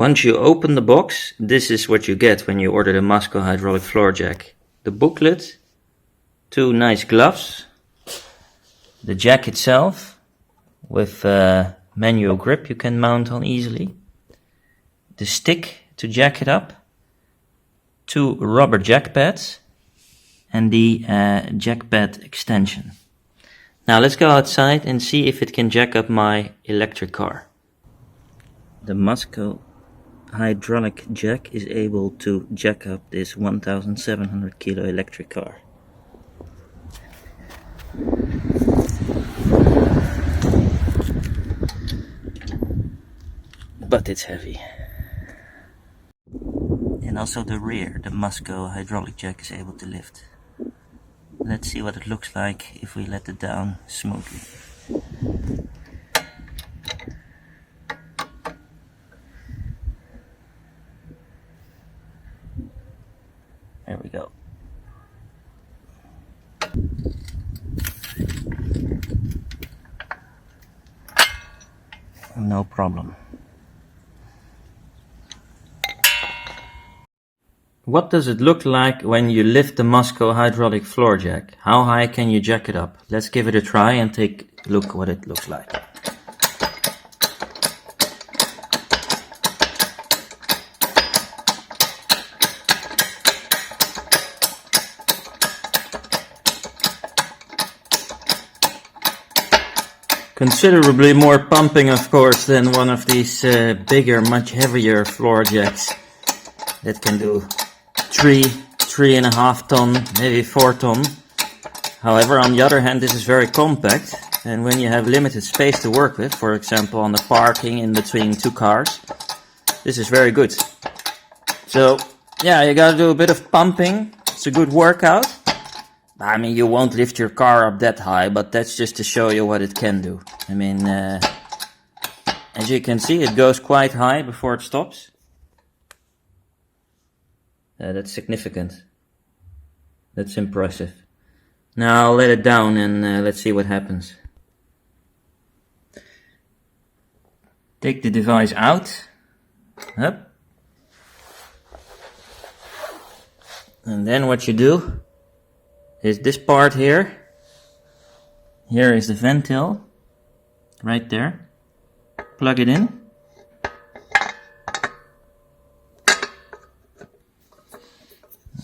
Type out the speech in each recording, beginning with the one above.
Once you open the box, this is what you get when you order the MASKO Hydraulic Floor Jack. The booklet, 2 nice gloves, the jack itself with a manual grip you can mount on easily, the stick to jack it up, 2 rubber jack pads, and the jack pad extension. Now let's go outside and see if it can jack up my electric car. The MASKO Hydraulic Jack is able to jack up this 1700 kilo electric car. But it's heavy. And also the rear, the MASKO Hydraulic Jack is able to lift. Let's see what it looks like if we let it down smoothly. There we go. No problem. What does it look like when you lift the MASKO Hydraulic Floor Jack? How high can you jack it up? Let's give it a try and take a look what it looks like. Considerably more pumping, of course, than one of these bigger, much heavier floor jacks that can do 3.5 ton, maybe 4 ton. However, on the other hand, this is very compact, and when you have limited space to work with, for example on the parking in between 2 cars, this is very good. So yeah, you gotta do a bit of pumping. It's a good workout. I mean, you won't lift your car up that high, but that's just to show you what it can do. I mean, as you can see, it goes quite high before it stops. That's significant. That's impressive. Now I'll let it down and let's see what happens. Take the device out. Up. And then what you do is this part here. Here is the ventile, right there. Plug it in.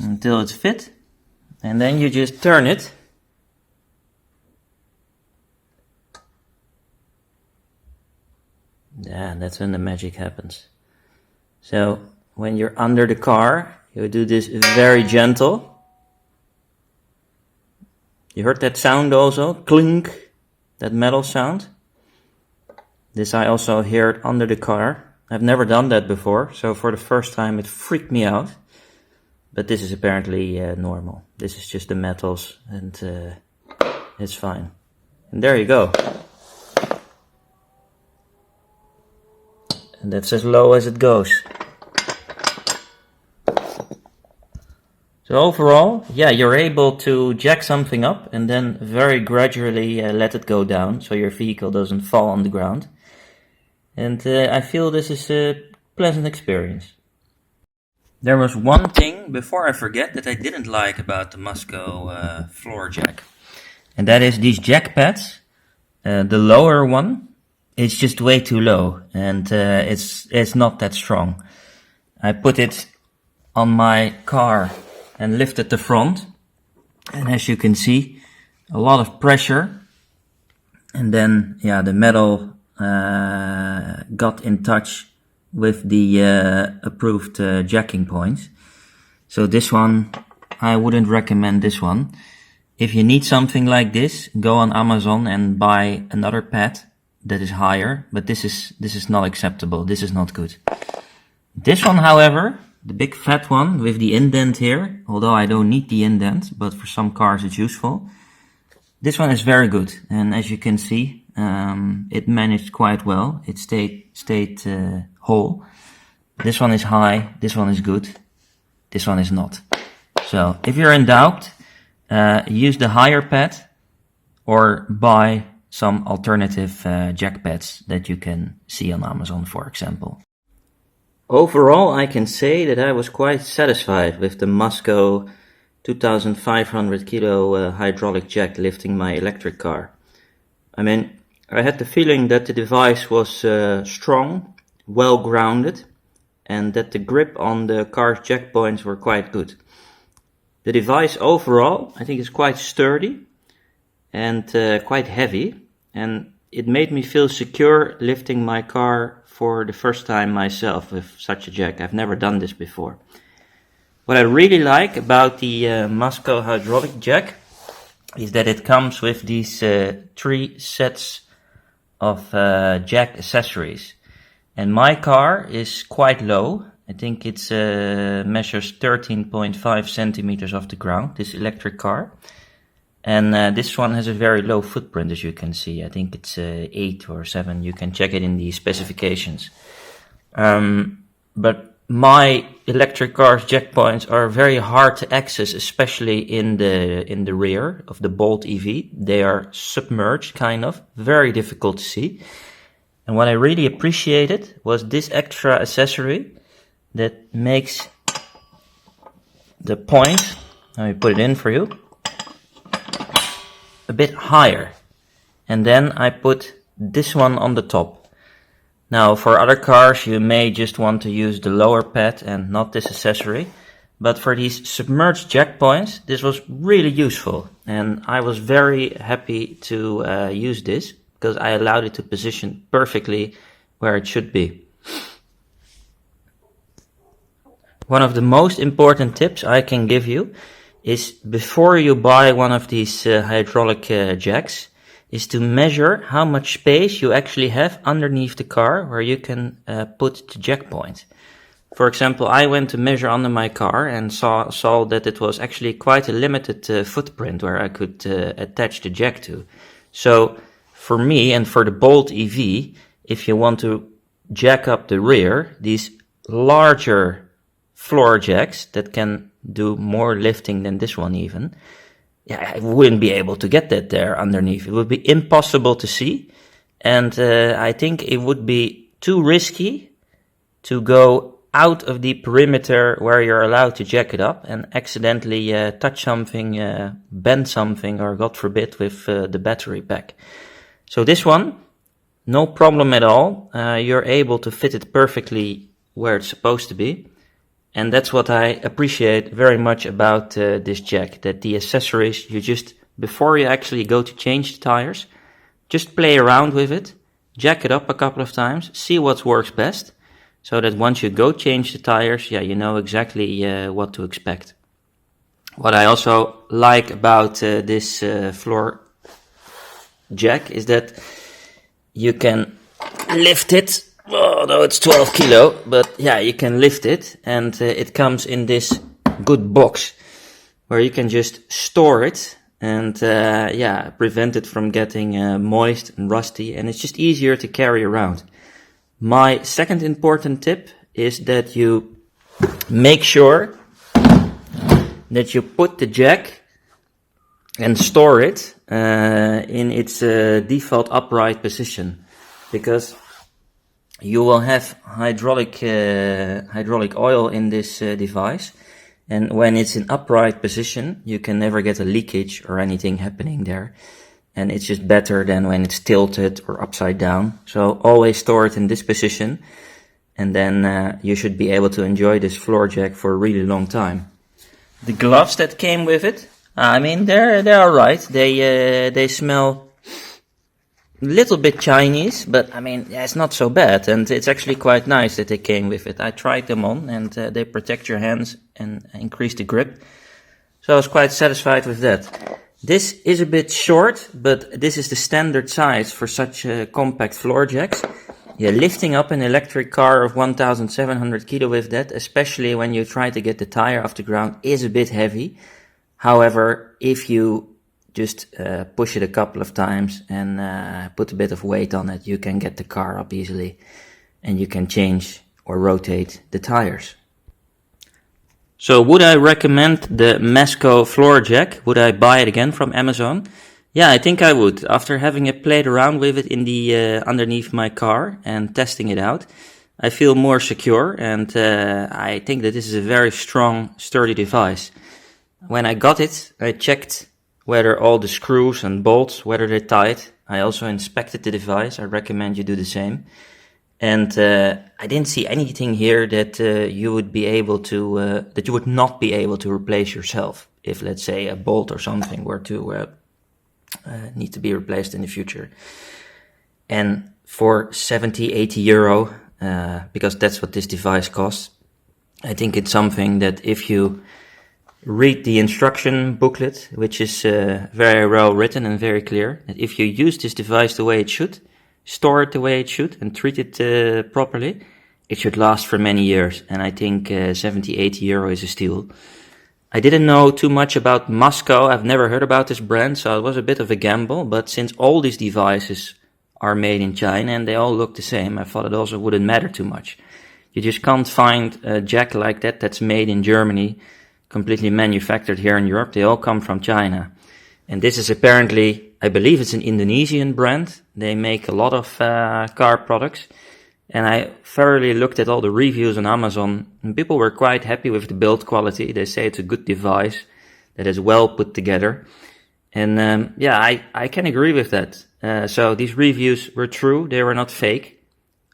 Until it's fit. And then you just turn it. Yeah, that's when the magic happens. So when you're under the car, you do this very gentle. You heard that sound also, clink, that metal sound. This I also hear it under the car. I've never done that before, so for the first time it freaked me out. But this is apparently normal. This is just the metals and it's fine. And there you go. And that's as low as it goes. So overall, yeah, you're able to jack something up and then very gradually let it go down so your vehicle doesn't fall on the ground. And I feel this is a pleasant experience. There was one thing, before I forget, that I didn't like about the MASKO Floor Jack. And that is these jack pads. The lower one is just way too low and it's not that strong. I put it on my car and lifted the front, and as you can see, a lot of pressure, and then yeah, the metal got in touch with the approved jacking points. So this one, I wouldn't recommend this one. If you need something like this, go on Amazon and buy another pad that is higher, but this is not acceptable. This is not good. This one, however, the big fat one with the indent here, although I don't need the indent, but for some cars it's useful. This one is very good, and as you can see, it managed quite well. It stayed whole. This one is high, this one is good, this one is not. So if you're in doubt, use the higher pad or buy some alternative jack pads that you can see on Amazon, for example. Overall, I can say that I was quite satisfied with the MASKO 2,500 kilo hydraulic jack lifting my electric car. I mean, I had the feeling that the device was strong, well grounded, and that the grip on the car's jack points were quite good. The device overall, I think, is quite sturdy and quite heavy, and it made me feel secure lifting my car for the first time myself with such a jack. I've never done this before. What I really like about the MASKO Hydraulic Jack is that it comes with these 3 sets of jack accessories. And my car is quite low. I think it measures 13.5 centimeters off the ground, this electric car. And this one has a very low footprint, as you can see. I think it's 8 or 7. You can check it in the specifications. But my electric car's jack points are very hard to access, especially in the rear of the Bolt EV. They are submerged, kind of, very difficult to see. And what I really appreciated was this extra accessory that makes the point, let me put it in for you, a bit higher. And then I put this one on the top. Now, for other cars, you may just want to use the lower pad and not this accessory. But for these submerged jack points, this was really useful. And I was very happy to use this because I allowed it to position perfectly where it should be. One of the most important tips I can give you is before you buy one of these hydraulic jacks, is to measure how much space you actually have underneath the car where you can put the jack point. For example, I went to measure under my car and saw that it was actually quite a limited footprint where I could attach the jack to. So for me and for the Bolt EV, if you want to jack up the rear, these larger floor jacks that can do more lifting than this one even, I wouldn't be able to get that there underneath. It would be impossible to see. And I think it would be too risky to go out of the perimeter where you're allowed to jack it up and accidentally touch something, bend something, or God forbid, with the battery pack. So this one, no problem at all. You're able to fit it perfectly where it's supposed to be. And that's what I appreciate very much about this jack, that the accessories, you just, before you actually go to change the tires, just play around with it, jack it up a couple of times, see what works best, so that once you go change the tires, you know exactly what to expect. What I also like about this floor jack is that you can lift it. Although it's 12 kilo, but you can lift it, and it comes in this good box where you can just store it and prevent it from getting moist and rusty, and it's just easier to carry around. My second important tip is that you make sure that you put the jack and store it in its default upright position, because you will have hydraulic oil in this device, and when it's in upright position, you can never get a leakage or anything happening there, and it's just better than when it's tilted or upside down. So always store it in this position, and then you should be able to enjoy this floor jack for a really long time. The gloves that came with it, I mean, they're alright. They smell little bit Chinese, but I mean, it's not so bad, and it's actually quite nice that they came with it. I tried them on, and they protect your hands and increase the grip, so I was quite satisfied with that. This is a bit short, but this is the standard size for such compact floor jacks. Lifting up an electric car of 1,700 kilo with that, especially when you try to get the tire off the ground, is a bit heavy. However, if you just push it a couple of times and put a bit of weight on it, you can get the car up easily, and you can change or rotate the tires. So would I recommend the MASKO floor jack? Would I buy it again from Amazon? Yeah, I think I would. After having played around with it in the underneath my car and testing it out, I feel more secure, and I think that this is a very strong, sturdy device. When I got it, I checked whether all the screws and bolts, whether they're tight. I also inspected the device. I recommend you do the same. And I didn't see anything here that you would be able to, that you would not be able to replace yourself. If, let's say, a bolt or something were to need to be replaced in the future. And for 70, 80 euro, because that's what this device costs, I think it's something that if you read the instruction booklet, which is very well written and very clear, that if you use this device the way it should, store it the way it should, and treat it properly, it should last for many years. And I think 70, 80 euro is a steal. I didn't know too much about MASKO. I've never heard about this brand, so it was a bit of a gamble. But since all these devices are made in China and they all look the same, I thought it also wouldn't matter too much. You just can't find a jack like that that's made in Germany, completely manufactured here in Europe. They all come from China. And this is apparently, I believe it's an Indonesian brand. They make a lot of car products. And I thoroughly looked at all the reviews on Amazon, and people were quite happy with the build quality. They say it's a good device that is well put together. And yeah, I can agree with that. So these reviews were true. They were not fake.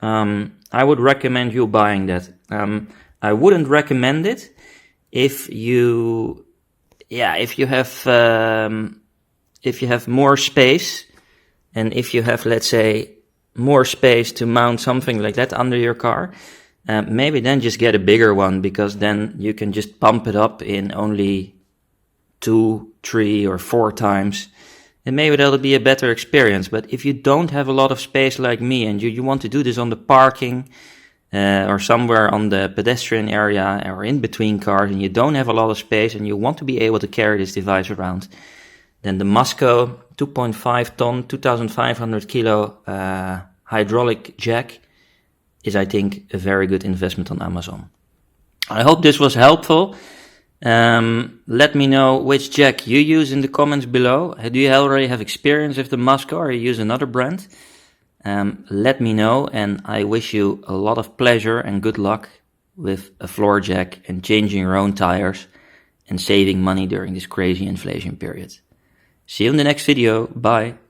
I would recommend you buying that. I wouldn't recommend it if you have more space, and if you have, let's say, more space to mount something like that under your car, maybe then just get a bigger one, because then you can just pump it up in only 2, 3 or 4 times, and maybe that'll be a better experience. But if you don't have a lot of space like me, and you want to do this on the parking or somewhere on the pedestrian area or in between cars, and you don't have a lot of space and you want to be able to carry this device around, then the MASKO 2.5 ton, 2,500 kilo hydraulic jack is, I think, a very good investment on Amazon. I hope this was helpful. Let me know which jack you use in the comments below. Do you already have experience with the MASKO, or you use another brand? Let me know, and I wish you a lot of pleasure and good luck with a floor jack and changing your own tires and saving money during this crazy inflation period. See you in the next video. Bye.